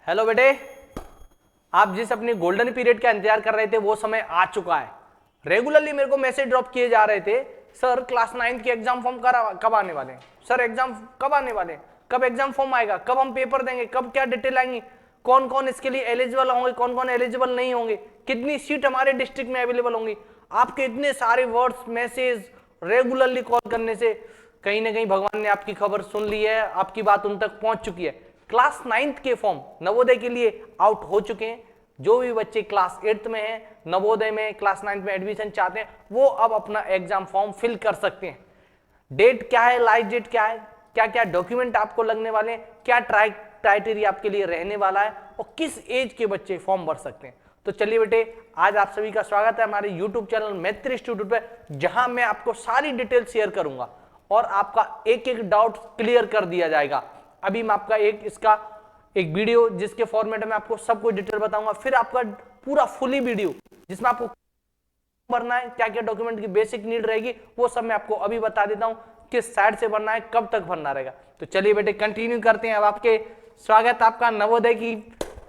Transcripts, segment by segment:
Hello बेटे, आप जिस अपने गोल्डन पीरियड का इंतजार कर रहे थे वो समय आ चुका है। रेगुलरली मेरे को मैसेज ड्रॉप किए जा रहे थे, सर क्लास 9 के एग्जाम फॉर्म कब आने वाले हैं, सर एग्जाम कब आने वाले हैं, कब एग्जाम फॉर्म आएगा, कब हम पेपर देंगे, कब क्या डिटेल आएंगी, कौन कौन इसके लिए एलिजिबल होंगे, कौन कौन एलिजिबल नहीं होंगे, कितनी सीट हमारे डिस्ट्रिक्ट में अवेलेबल होंगी। आपके इतने सारे वर्ड्स मैसेज रेगुलरली कॉल करने से कहीं ना कहीं भगवान ने आपकी खबर सुन ली है, आपकी बात उन तक पहुंच चुकी है। क्लास 9th के फॉर्म नवोदय के लिए आउट हो चुके हैं। जो भी बच्चे क्लास 8th में हैं, नवोदय में क्लास 9th में एडमिशन चाहते हैं, वो अब अपना एग्जाम फॉर्म फिल कर सकते हैं। डेट क्या है, लास्ट डेट क्या है, क्या क्या डॉक्यूमेंट आपको लगने वाले हैं, क्या क्राइटेरिया आपके लिए रहने वाला है और किस एज के बच्चे फॉर्म भर सकते हैं। तो चलिए बेटे, आज आप सभी का स्वागत है हमारे YouTube चैनल मैत्री इंस्टीट्यूट पे, जहां मैं आपको सारी डिटेल शेयर करूंगा और आपका एक एक डाउट क्लियर कर दिया जाएगा। अभी मैं आपका एक वीडियो जिसके फॉर्मेट में आपको सब कुछ डिटेल बताऊंगा, फिर आपका पूरा फुली वीडियो जिसमें आपको भरना है, क्या क्या डॉक्यूमेंट की बेसिक नीड रहेगी, वो सब मैं आपको अभी बता देता हूं, किस साइड से भरना है, कब तक भरना रहेगा। तो चलिए बेटे कंटिन्यू करते हैं। अब आपके स्वागत आपका नवोदय की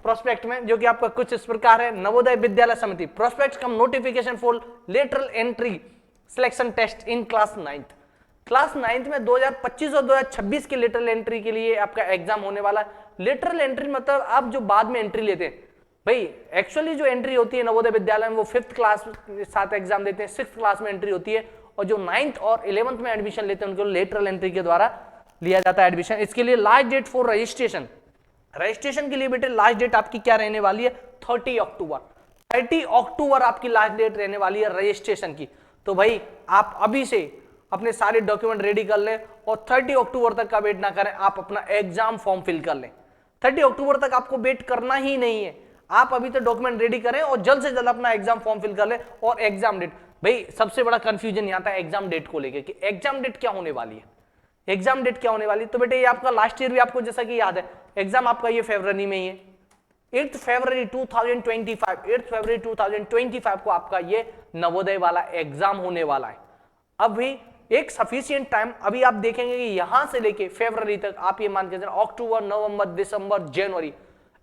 प्रोस्पेक्ट में, जो कि आपका कुछ इस प्रकार है। Navodaya Vidyalaya Samiti prospect cum notification for lateral entry selection test in class 9th। Class 9th में 2025 और 2026 के लेटरल एंट्री के लिए आपका एग्जाम होने वाला है। लेटरल एंट्री मतलब आप जो बाद में एंट्री लेते हैं, भाई एक्चुअली जो एंट्री होती है नवोदय विद्यालय में वो 5th क्लास साथ एग्जाम देते हैं, 6th क्लास में एंट्री होती है, और जो 9th और 11th में एडमिशन लेते हैं उनको लेटरल एंट्री के द्वारा लिया जाता है एडमिशन। इसके लिए लास्ट डेट फॉर रजिस्ट्रेशन के लिए बेटे लास्ट डेट आपकी क्या रहने वाली है, 30 अक्टूबर। 30 अक्टूबर आपकी लास्ट डेट रहने वाली है रजिस्ट्रेशन की। तो भाई आप अभी से अपने सारे डॉक्यूमेंट रेडी कर लें और 30 अक्टूबर तक का वेट ना करें, आप अपना एग्जाम फॉर्म फिल कर लें। 30 अक्टूबर तक आपको वेट करना ही नहीं है, आप अभी तो डॉक्यूमेंट रेडी करें और जल्द से जल्द अपना एग्जाम फॉर्म फिल कर लें। और एग्जाम डेट, भाई सबसे बड़ा कंफ्यूजन यहाँ था एग्जाम डेट को लेकर कि एग्जाम डेट क्या होने वाली है, एग्जाम डेट क्या होने वाली है। तो बेटे ये आपका लास्ट ईयर भी आपको जैसा कि याद है, एग्जाम आपका ये फरवरी में ही है, 8 फरवरी 2025 को आपका ये नवोदय वाला एग्जाम होने वाला है। अब भी एक सफिशिएंट टाइम अभी आप देखेंगे कि यहां से लेके फरवरी तक आप ये मान के चलें, अक्टूबर, नवंबर, दिसंबर, जनवरी,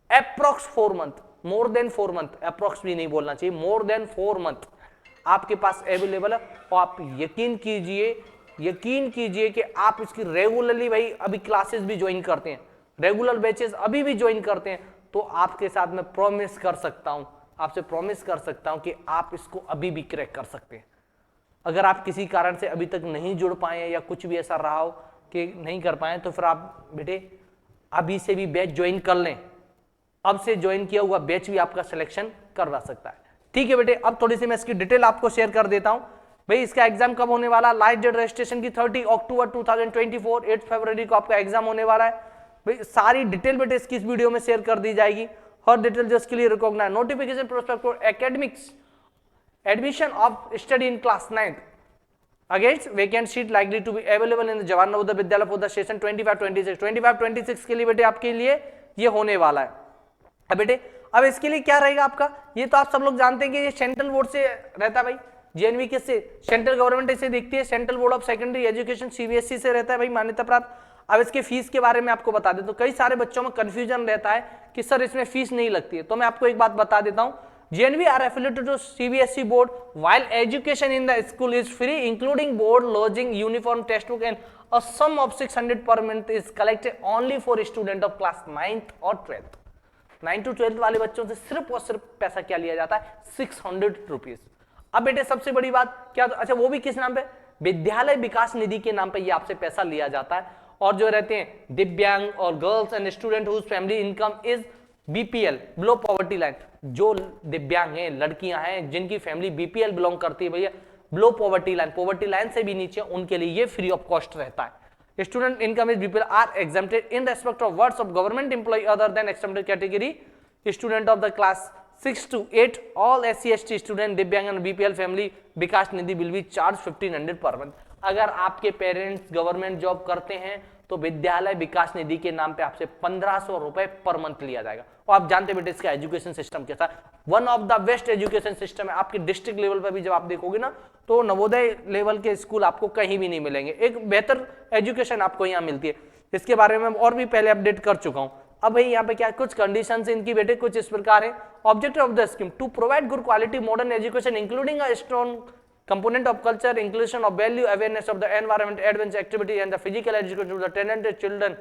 approx 4 month, more than 4 month, approx भी नहीं बोलना चाहिए, मोर देन 4 मंथ आपके पास अवेलेबल है। और आप यकीन कीजिए कि आप इसकी रेगुलरली भाई अभी क्लासेस भी ज्वाइन करते हैं, रेगुलर बैचेस अभी भी ज्वाइन करते हैं, तो आपके साथ मैं प्रॉमिस कर सकता हूं, आपसे प्रॉमिस कर सकता हूं कि आप इसको अभी भी क्रैक कर सकते हैं। अगर आप किसी कारण से अभी तक नहीं जुड़ पाए हैं या कुछ भी ऐसा रहा हो कि नहीं कर पाए, तो फिर आप बेटे अभी से भी बैच ज्वाइन कर लें, अब से ज्वाइन किया हुआ बैच भी आपका सिलेक्शन करवा सकता है। ठीक है बेटे, अब थोड़ी सी मैं इसकी डिटेल आपको शेयर कर देता हूं। भाई इसका एग्जाम कब होने वाला, लास्ट डेट रजिस्ट्रेशन की 30 अक्टूबर 2024, 8 फरवरी को आपका एग्जाम होने वाला है। भाई सारी डिटेल बेटे इसकी इस वीडियो में शेयर कर दी जाएगी, हर डिटेल जो इसके लिए recognise notification prospect for academics admission of study in class 9th against vacant seat likely to be available in the Jawaharlal Navodaya Vidyalaya for the session 25-26 के लिए बेटे आपके लिए ये होने वाला है। अब बेटे अब इसके लिए क्या रहेगा आपका, ये तो आप सब लोग जानते हैं कि ये सेंट्रल बोर्ड से रहता है। भाई जेएनवी किससे, सेंट्रल गवर्नमेंट इसे देखती है, central board of secondary education CBSE से रहता है भाई, मान्यता प्राप्त। अब इसके फीस के बारे में आपको बता दें, तो कई सारे बच्चों में कंफ्यूजन रहता है कि सर इसमें फीस नहीं लगती है, तो मैं आपको एक बात बता देता हूं, JNV are affiliated to CBSE board while education in the school is free including board lodging, uniform, textbook and a sum of 600 per month is collected only for student of class 9th और 12th। 9 to 12th वाले बच्चों से सिर्फ और सिर्फ पैसा क्या लिया जाता है, 600 रुपीज। अब बेटे सबसे बड़ी बात क्या, अच्छा वो भी किस नाम पे, विद्यालय विकास निधि के नाम पे ये आपसे पैसा लिया जाता है। और जो रहते हैं दिव्यांग और girls and student whose family income is BPL below poverty line, जो दिव्यांग हैं, लड़कियां हैं जिनकी फैमिली बीपीएल बिलोंग करती है भैया, बिलो पॉवर्टी लाइन से भी नीचे, उनके लिए ये फ्री ऑफ कॉस्ट रहता है। Student income is BPL are exempted in respect of wards of government employ other than excepted category student of the class 6 to 8 all SC/ST student दिव्यांग एंड बीपीएल फैमिली विकास निधि will be charge 1500 per month. अगर आपके parents government job करते हैं तो विद्यालय विकास निधि के नाम पे आपसे 1500 रुपए पर मंथ लिया जाएगा। और आप जानते बेटे इसका एजुकेशन सिस्टम कैसा है, one of the best education system है। आपके डिस्ट्रिक्ट लेवल पर भी जब आप देखोगे ना, तो नवोदय लेवल के स्कूल आपको कहीं भी नहीं मिलेंगे, एक बेहतर एजुकेशन आपको यहाँ मिलती है। इसके बारे में और भी पहले अपडेट कर चुका हूं। अब भाई यहाँ पे क्या कुछ कंडीशंस इनकी बेटे कुछ इस प्रकार है। Objective of the scheme to provide good quality modern education including a strong component of culture, inclusion of value, awareness of the environment, adventure activity and the physical education to the talented children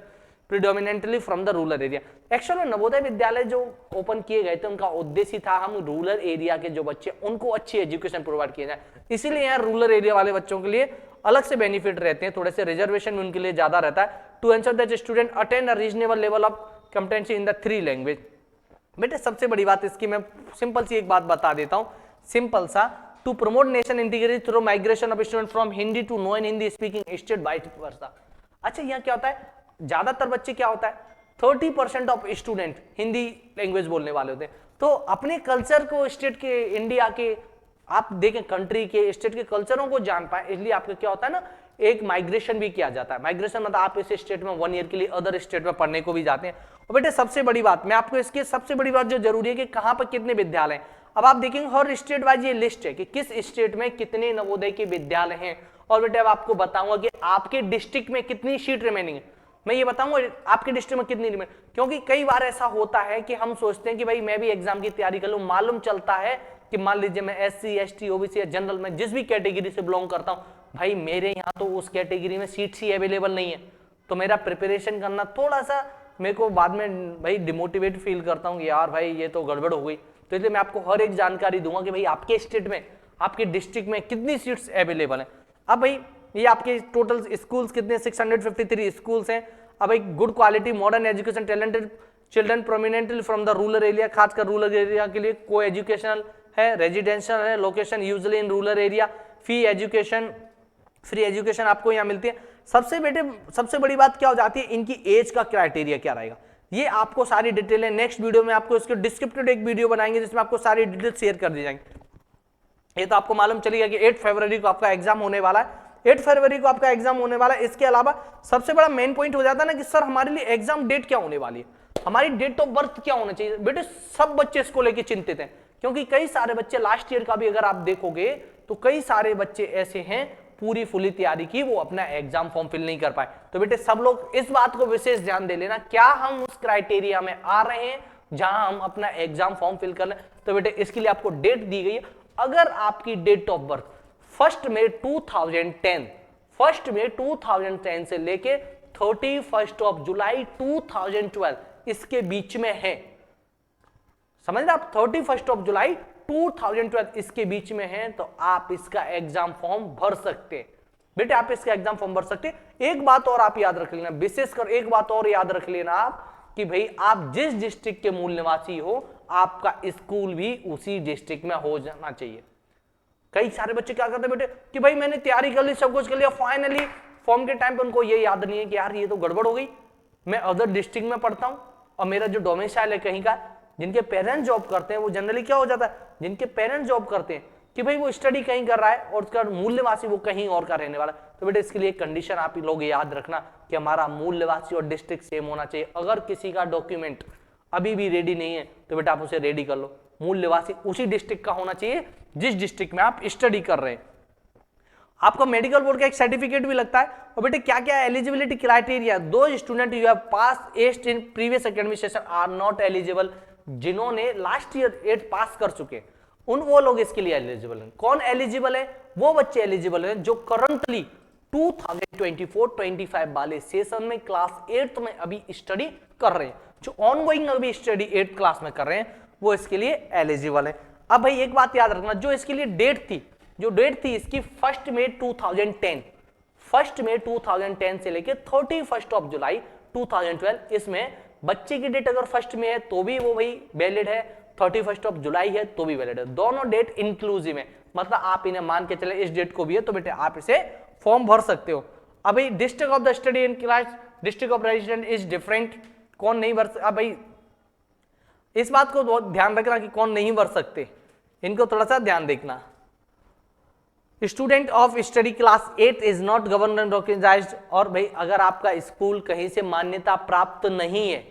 predominantly from the rural area। Actual में नवोदय विद्यालय जो open किए गए थे उनका उद्देश्य था हम rural area के जो बच्चे उनको अच्छी एजुकेशन प्रोवाइड किया जाए, इसीलिए यहाँ रूरल एरिया वाले बच्चों के लिए अलग से बेनिफिट रहते हैं, थोड़े से रिजर्वेशन उनके लिए ज्यादा रहता है। To ensure that student attend a reasonable level of competency in the 3 language. बेटे सबसे बड़ी बात इसकी मैं सिंपल सी एक बात बता देता हूँ, सिंपल सा, to promote nation integration through migration of student from Hindi to non Hindi speaking state vice versa. अच्छा यहाँ क्या होता है, ज्यादातर बच्चे क्या होता है 30% ऑफ स्टूडेंट हिंदी लैंग्वेज बोलने वाले होते हैं, तो अपने कल्चर को स्टेट के इंडिया के आप देखें कंट्री के स्टेट के कल्चरों को जान पाए, इसलिए आपका क्या होता है ना एक माइग्रेशन भी किया जाता है। माइग्रेशन मतलब आप इस स्टेट में 1 ईयर के लिए अदर स्टेट में पढ़ने को भी जाते हैं। और बेटे सबसे बड़ी बात मैं आपको इसकी सबसे बड़ी बात जो जरूरी है कि कहां पर कितने विद्यालय हैं। अब आप देखेंगे हर स्टेट वाइज ये लिस्ट है कि किस स्टेट में कितने नवोदय के विद्यालय हैं, और बेटे अब आपको बताऊंगा कि आपके डिस्ट्रिक्ट में कितनी सीट रिमेनिंग है, मैं ये बताऊंगा आपके डिस्ट्रिक्ट में कितनी रिमेनिंग, क्योंकि कई बार ऐसा होता है कि हम सोचते हैं कि भाई मैं भी एग्जाम की तैयारी कर लूं, मालूम चलता है कि मान लीजिए मैं SC ST OBC या जनरल में जिस भी कैटेगरी से बिलोंग करता हूं, भाई मेरे यहाँ तो उस कैटेगरी में सीट्स ही अवेलेबल नहीं है, तो मेरा प्रिपरेशन करना थोड़ा सा मेरे को बाद में भाई डिमोटिवेट फील करता हूँ कि यार भाई ये तो गड़बड़ हो गई। तो इसलिए मैं आपको हर एक जानकारी दूंगा कि भाई आपके स्टेट में आपके डिस्ट्रिक्ट में कितनी सीट्स अवेलेबल हैं। अब भाई ये आपके टोटल स्कूल्स कितने 653 स्कूल्स हैं। अब भाई good quality modern education talented children prominently from the rural area, खासकर रूरल एरिया के लिए को एजुकेशनल है, रेजिडेंशियल है, location usually in rural area, free education आपको यहाँ मिलती है। सबसे बड़ी बात क्या हो जाती है, इनकी एज का क्राइटेरिया क्या रहेगा, ये आपको सारी डिटेल है नेक्स्ट वीडियो में आपको इसके डिस्क्रिप्टिव एक वीडियो बनाएंगे जिसमें आपको सारी डिटेल शेयर कर दी जाएंगी। ये तो आपको मालूम चलेगा कि 8 फरवरी को आपका एग्जाम होने वाला है, 8 फरवरी को आपका एग्जाम होने वाला है। इसके अलावा सबसे बड़ा मेन पॉइंट हो जाता है ना कि सर हमारे लिए एग्जाम डेट क्या होने वाली है, हमारी डेट ऑफ बर्थ क्या होना चाहिए। बेटे सब बच्चे इसको लेके चिंतित हैं, क्योंकि कई सारे बच्चे लास्ट ईयर का भी अगर आप देखोगे तो कई सारे बच्चे ऐसे हैं पूरी फुली तैयारी की वो अपना एग्जाम फॉर्म फिल नहीं कर पाए। तो बेटे सब लोग इस बात को विशेष ध्यान दे लेना, क्या हम उस क्राइटेरिया में आ रहे हैं जहां हम अपना एग्जाम फॉर्म फिल कर लें। तो बेटे इसके लिए आपको डेट दी गई है, अगर आपकी डेट ऑफ बर्थ 1 मई 2010 से लेके 31 जुलाई 2012 इसके बीच में है, समझ रहे आप, 31 जुलाई 2012 इसके बीच में है, तो आप इसका एग्जाम फॉर्म भर सकते हैं। बेटे आप इसका एग्जाम फॉर्म भर सकते हैं। एक बात और आप याद रख लेना, विशेषकर एक बात और याद रख लेना आप कि भाई आप जिस डिस्ट्रिक्ट के मूल निवासी हो आपका स्कूल भी उसी डिस्ट्रिक्ट में हो जाना चाहिए। कई सारे बच्चे क्या करते हैं बेटे कि भाई मैंने तैयारी कर ली, सब कुछ कर लिया, फाइनली फॉर्म के टाइम पे उनको ये याद नहीं है कि यार ये तो गड़बड़ हो गई, मैं अदर डिस्ट्रिक्ट में पढ़ता हूं और मेरा जो डोमिसाइल है कहीं का। जिनके पेरेंट्स जॉब करते हैं वो जनरली क्या हो जाता है, जिनके पेरेंट्स जॉब करते हैं कि भाई वो स्टडी कहीं कर रहा है और उसका मूल निवासी वो कहीं और का रहने वाला है। तो बेटे इसके लिए एक कंडीशन आप लोग याद रखना कि हमारा मूल निवासी और डिस्ट्रिक्ट सेम होना चाहिए। अगर किसी का डॉक्यूमेंट अभी भी रेडी नहीं है तो बेटा आप उसे रेडी कर लो, मूल निवासी उसी डिस्ट्रिक्ट का होना चाहिए जिस डिस्ट्रिक्ट में आप स्टडी कर रहे हैं। आपको मेडिकल बोर्ड का एक सर्टिफिकेट भी लगता है। और बेटे क्या क्या eligibility criteria, those student you have pass 8 in previous academic session are not eligible, जिन्होंने लास्ट ईयर 8 पास कर चुके वो लोग इसके लिए एलिजिबल हैं। कौन एलिजिबल है, वो बच्चे एलिजिबल हैं जो करंटली 2024-25 वाले सेशन में क्लास 8 में अभी स्टडी कर रहे हैं, जो ऑनगोइंग अभी स्टडी 8 क्लास में कर रहे हैं वो इसके लिए एलिजिबल है। अब भाई एक बात याद रखना, जो इसके लिए डेट थी इसकी 1 मई 2010 से लेके 31 जुलाई 2012, इसमें बच्चे की डेट अगर 1 में है तो भी वो भाई वैलिड है, 31 जुलाई है तो भी वैलिड है, दोनों डेट इंक्लूसिव है, मतलब आप इन्हें मान के चले इस डेट को भी है तो बेटे आप इसे फॉर्म भर सकते हो। अभी district of the study in class, district of resident is different, कौन नहीं भर सकते। अब भाई इस बात को बहुत ध्यान रखना कि कौन नहीं भर सकते, इनको थोड़ा सा ध्यान देखना। Student of study class 8 is not government recognised, और भाई अगर आपका स्कूल कहीं से मान्यता प्राप्त नहीं है,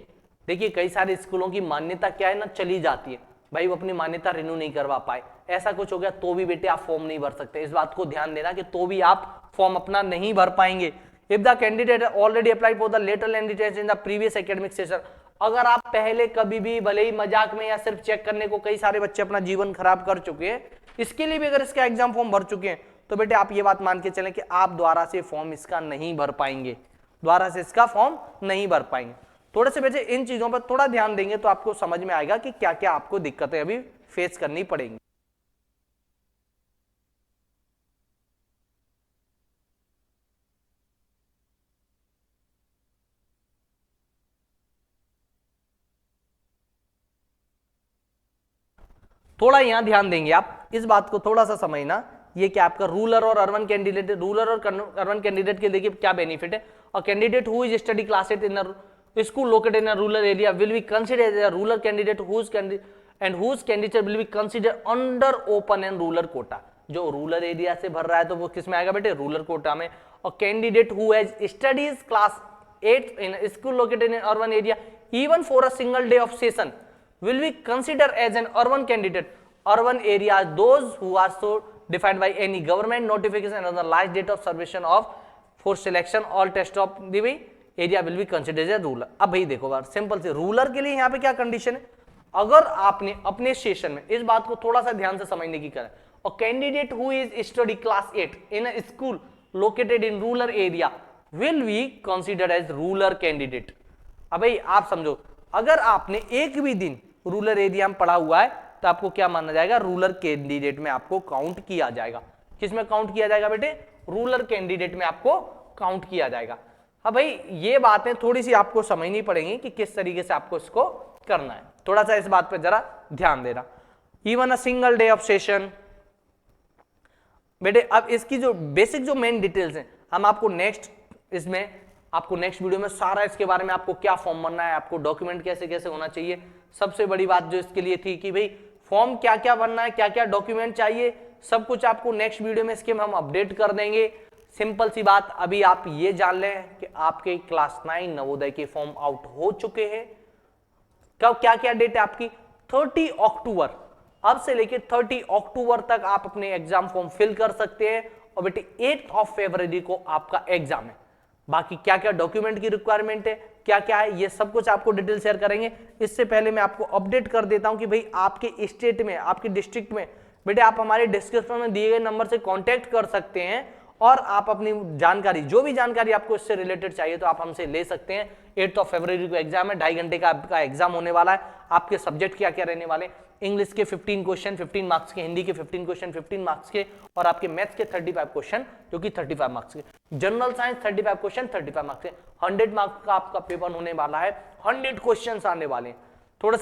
देखिए कई सारे स्कूलों की मान्यता क्या है ना चली जाती है, भाई वो अपनी मान्यता रिन्यू नहीं करवा पाए, ऐसा कुछ हो गया तो भी बेटे आप फॉर्म नहीं भर सकते। इस बात को ध्यान देना कि तो भी आप फॉर्म अपना नहीं भर पाएंगे। If the candidate already applied for the letter and details in the previous academic session, अगर आप पहले कभी भी भले ही मजाक में या सिर्फ चेक करने को, कई सारे बच्चे अपना जीवन खराब कर चुके हैं, इसके लिए भी अगर इसका एग्जाम फॉर्म भर चुके हैं, तो बेटे आप ये बात मान के चलें कि आप दोबारा से फॉर्म इसका नहीं भर पाएंगे, दोबारा से इसका फॉर्म नहीं भर पाएंगे। थोड़े से बच्चे इन चीजों पर थोड़ा ध्यान देंगे तो आपको समझ में आएगा कि क्या क्या आपको दिक्कतें अभी फेस करनी पड़ेंगी। थोड़ा यहां ध्यान देंगे आप, इस बात को थोड़ा सा समझना, ये क्या आपका रूरल और अर्बन कैंडिडेट, रूरल और अर्बन कैंडिडेट के देखिए क्या बेनिफिट है। A candidate who is study class 8 in a school located in a rural area will be considered as a rural candidate whose candidate will be considered under open and rural quota. जो rural area से भर रहा है तो वो किस में आएगा बेटे, रूरल कोटा में। अ candidate who has studies class 8 in a school located in urban area even for a single day of session will be considered as an urban candidate. Urban areas, those who are so defined by any government notification and the last date of submission of for selection all test of the area will be considered as rural. अब भाई देखो बात simple से, rural के लिए यहाँ पे क्या कंडीशन है, अगर आपने अपने सेशन में, इस बात को थोड़ा सा ध्यान से समझने की करें, और candidate who is study class 8 in a school located in rural area will be considered as rural candidate. अब भाई आप समझो, अगर आपने एक भी दिन रूरल एरिया में पढ़ा हुआ है तो आपको क्या माना जाएगा, रूरल कैंडिडेट में आपको काउंट किया जाएगा। किसमें काउंट किया जाएगा बेटे, रूरल कैंडिडेट में आपको काउंट किया जाएगा। अब भाई ये बातें थोड़ी सी आपको समझनी पड़ेंगी कि किस तरीके से आपको इसको करना है, थोड़ा सा इस बात पर जरा ध्यान देना। Even a single day of session बेटे, अब इसकी जो बेसिक जो मेन डिटेल्स हैं हम आपको नेक्स्ट वीडियो में सारा इसके बारे में, आपको क्या फॉर्म भरना है, आपको डॉक्यूमेंट कैसे कैसे होना चाहिए, सबसे बड़ी बात जो इसके लिए थी कि भाई फॉर्म क्या क्या भरना है, क्या क्या डॉक्यूमेंट चाहिए, सब कुछ आपको नेक्स्ट वीडियो में इसके हम अपडेट कर देंगे। सिंपल सी बात, अभी आप ये जान लें कि आपके क्लास 9 नवोदय के फॉर्म आउट हो चुके हैं। कब, क्या क्या डेट है आपकी, 30 अक्टूबर, अब से लेकर 30 अक्टूबर तक आप अपने एग्जाम फॉर्म फिल कर सकते हैं, और बेटे 8 फरवरी को आपका एग्जाम है। बाकी क्या क्या डॉक्यूमेंट की रिक्वायरमेंट है, क्या क्या है, ये सब कुछ आपको डिटेल शेयर करेंगे। इससे पहले मैं आपको अपडेट कर देता हूं कि भाई आपके स्टेट में, आपके डिस्ट्रिक्ट में बेटे आप हमारे डिस्क्रिप्शन में दिए गए नंबर से कांटेक्ट कर सकते हैं, और आप अपनी जानकारी, जो भी जानकारी आपको इससे रिलेटेड चाहिए तो आप हमसे ले सकते हैं। 8 फरवरी को एग्जाम है, 2.5 घंटे का आपका एग्जाम होने वाला है। आपके सब्जेक्ट क्या क्या रहने वाले, इंग्लिश के 15 क्वेश्चन 15 मार्क्स के, हिंदी के 15 क्वेश्चन 15 मार्क्स के, और आपके मैथ्स के 35 क्वेश्चन जो कि 35 मार्क्स के, जनरल साइंस 35 क्वेश्चन 35 मार्क्स के, 100 मार्क्स का आपका पेपर होने वाला है, 100 क्वेश्चन आने वाले हैं। थोड़ा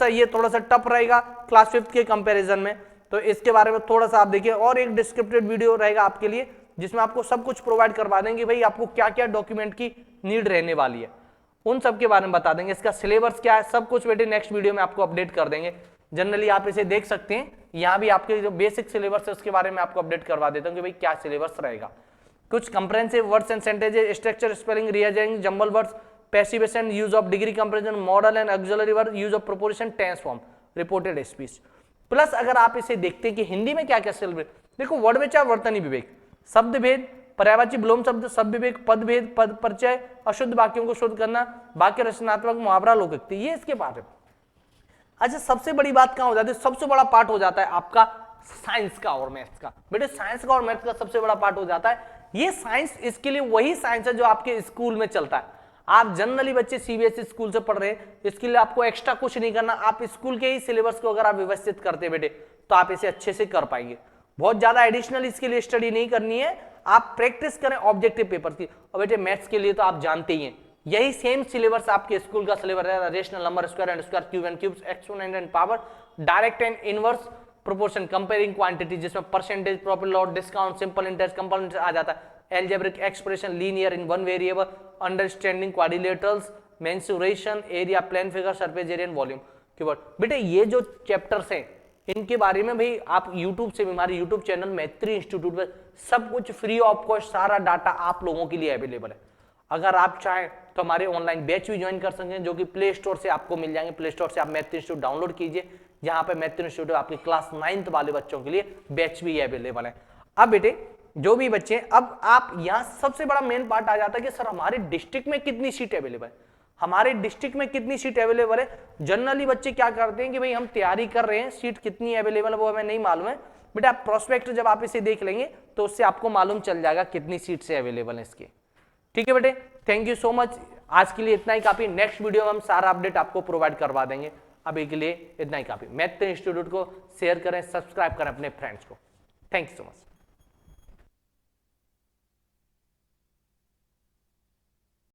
सा टफ रहेगा क्लास 5 के कंपैरिजन में, तो इसके बारे में थोड़ा सा आप देखिए। और एक डिस्क्रिप्टिव वीडियो रहेगा आपके लिए जिसमें आपको सब कुछ प्रोवाइड करवा देंगे, भाई आपको क्या क्या डॉक्यूमेंट की नीड रहने वाली है, उन सब के बारे में बता देंगे। इसका सिलेबस क्या है, सब कुछ बेटे नेक्स्ट वीडियो में आपको अपडेट कर देंगे। जनरली आप इसे देख सकते हैं, यहाँ भी आपके जो बेसिक सिलेबस है उसके बारे में आपको अपडेट करवा देता हूँ कि भाई क्या सिलेबस रहेगा। कुछ comprehensive words and sentences, structure, spelling, rearranging, jumble words, passive voice, use of degree comparison, modal and auxiliary verb, use of proposition, tense form, reported speech. Plus अगर आप इसे देखते हैं कि हिंदी में क्या क्या सिलेबस, देखो वर्ड विचार, वर्तनी विवेक, शब्द भेद, पर्यायवाची विलोम शब्द, शब्द विवेक, पद भेद, पद परिचय, अशुद्ध वाक्यों को शुद्ध करना, वाक्य रचनात्मक, मुहावरा, लोकोक्ति, ये इसके पार्ट है। अच्छा, सबसे बड़ी बात कहां हो जाती है, सबसे बड़ा पार्ट हो जाता है आपका साइंस का और मैथ्स का। बेटे साइंस का और मैथ्स का सबसे बड़ा पार्ट हो जाता है ये साइंस। इसके लिए वही साइंस है जो आपके स्कूल में चलता है। आप जनरली बच्चे सीबीएसई स्कूल से पढ़ रहे हैं, इसके लिए आपको एक्स्ट्रा कुछ नहीं करना। आप स्कूल के ही सिलेबस को अगर आप व्यवस्थित करते बेटे तो आप इसे अच्छे से कर पाएंगे। बहुत ज्यादा एडिशनल इसके लिए स्टडी नहीं करनी है, आप प्रैक्टिस करें ऑब्जेक्टिव पेपर की। और बेटे मैथ्स के लिए तो आप जानते ही हैं, यही सेम सिलेबस आपके स्कूल का सिलेबस है। Rational number, square and square, cube and cubes, exponent and power, direct and inverse, proportion, comparing quantity जिसमें percentage, profit loss, discount, simple interest, compound interest आ जाता है, algebraic expression, linear in one variable, understanding quadrilaterals, mensuration, area, plane figure, surface area and volume keyword. बेटे ये जो chapters हैं इनके बारे में भाई आप YouTube से भी, हमारे YouTube चैनल मैत्री इंस्टीट्यूट पर सब कुछ फ्री ऑफ कॉस्ट सारा डाटा आप लोगों के लिए अवेलेबल है। अगर आप चाहें तो हमारे ऑनलाइन बैच भी ज्वाइन कर सकते हैं जो कि प्ले स्टोर से आपको मिल जाएंगे। प्ले स्टोर से आप मैत्री इंस्टीट्यूट डाउनलोड कीजिए, जहां पे मैत्री इंस्टीट्यूट आपके क्लास 9th वाले बच्चों के लिए बैच भी अवेलेबल है। अब बेटे जो भी बच्चे, अब आप यहाँ सबसे बड़ा मेन पार्ट आ जाता है कि सर हमारे डिस्ट्रिक्ट में कितनी सीट अवेलेबल है। हमारे डिस्ट्रिक्ट में कितनी सीट अवेलेबल है। जनरली बच्चे क्या करते हैं कि भाई हम तैयारी कर रहे हैं, सीट कितनी अवेलेबल है वो हमें नहीं मालूम है, बट आप प्रोस्पेक्ट जब आप इसे देख लेंगे तो उससे आपको मालूम चल जाएगा कितनी सीट से अवेलेबल है इसकी। ठीक है बेटे, थैंक यू सो मच। आज के लिए इतना ही काफी, नेक्स्ट वीडियो में हम सारा अपडेट आपको प्रोवाइड करवा देंगे। अभी के लिए इतना ही काफी। मैथ इंस्टीट्यूट को शेयर करें, सब्सक्राइब करें अपने फ्रेंड्स को। Thank you so much.